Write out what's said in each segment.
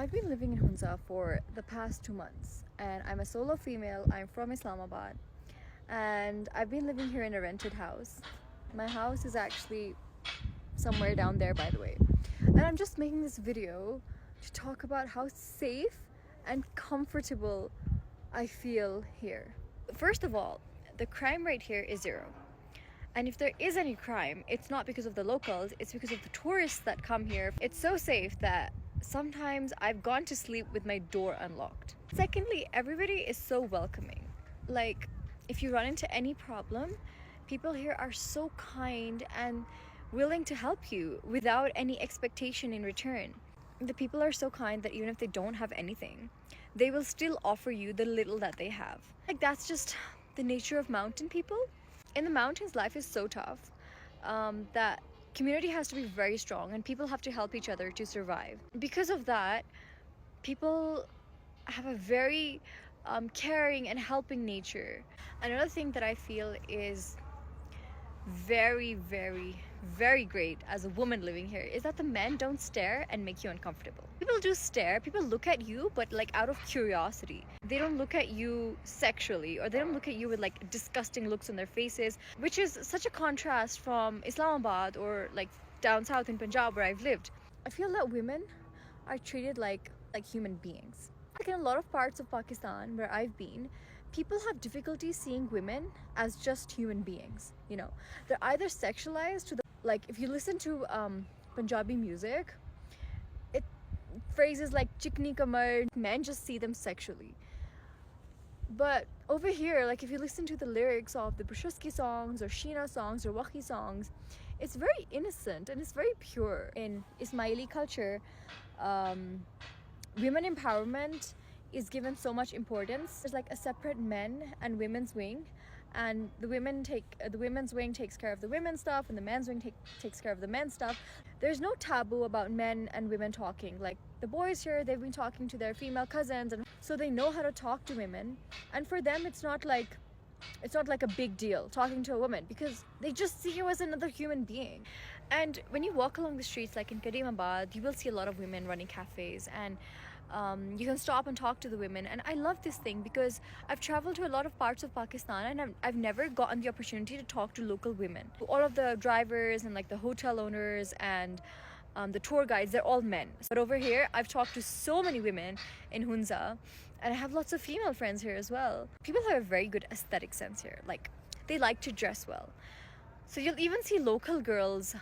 I've been living in Hunza for the past 2 months, and I'm a solo female. I'm from Islamabad, and I've been living here in a rented house. My house is actually somewhere down there, by the way. And I'm just making this video to talk about how safe and comfortable I feel here. First of all, the crime rate here is zero. And if there is any crime, it's not because of the locals, it's because of the tourists that come here. It's so safe that sometimes I've gone to sleep with my door unlocked. Secondly, everybody is so welcoming. Like, if you run into any problem, people here are so kind and willing to help you without any expectation in return. The people are so kind that even if they don't have anything, they will still offer you the little that they have. Like, that's just the nature of mountain people. In the mountains, life is so tough that community has to be very strong and people have to help each other to survive. Because of that, people have a very caring and helping nature. Another thing that I feel is very, very, very great as a woman living here is that the men don't stare and make you uncomfortable. People do stare, people look at you, but like out of curiosity. They don't look at you sexually, or they don't look at you with like disgusting looks on their faces, which is such a contrast from Islamabad or like down south in Punjab where I've lived. I feel that women are treated like human beings. Like in a lot of parts of Pakistan where I've been, people have difficulty seeing women as just human beings. You know, they're either sexualized to the, like if you listen to Punjabi music, it phrases like chikni kamar, men just see them sexually. But over here, like if you listen to the lyrics of the Brushuski songs or Sheena songs or Wakhi songs, it's very innocent and it's very pure. In Ismaili culture, women empowerment is given so much importance. There's like a separate men and women's wing, and the women's wing takes care of the women's stuff, and the men's wing takes care of the men's stuff. There's no taboo about men and women talking. Like the boys here, they've been talking to their female cousins, and so they know how to talk to women. And for them, it's not like a big deal talking to a woman because they just see you as another human being. And when you walk along the streets, like in Karimabad, you will see a lot of women running cafes, and you can stop and talk to the women. And I love this thing because I've traveled to a lot of parts of Pakistan, and I've never gotten the opportunity to talk to local women. All of the drivers and like the hotel owners and the tour guides, they're all men. But over here, I've talked to so many women in Hunza, and I have lots of female friends here as well. People have a very good aesthetic sense here. Like, they like to dress well. So you'll even see local girls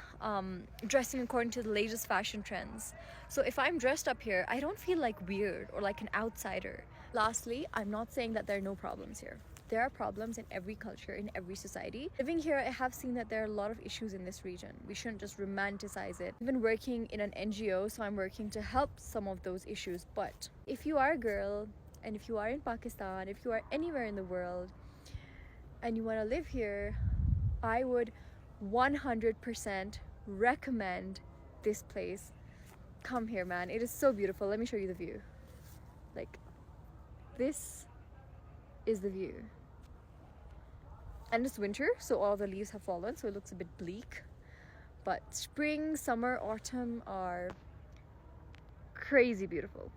dressing according to the latest fashion trends. So if I'm dressed up here, I don't feel like weird or like an outsider. Lastly, I'm not saying that there are no problems here. There are problems in every culture, in every society. Living here, I have seen that there are a lot of issues in this region. We shouldn't just romanticize it. I've been working in an NGO, so I'm working to help some of those issues. But if you are a girl, and if you are in Pakistan, if you are anywhere in the world, and you want to live here, I would 100% recommend this place. Come here, man. It is so beautiful. Let me show you the view. Like, this is the view. And it's winter, so all the leaves have fallen, so it looks a bit bleak. But spring, summer, autumn are crazy beautiful.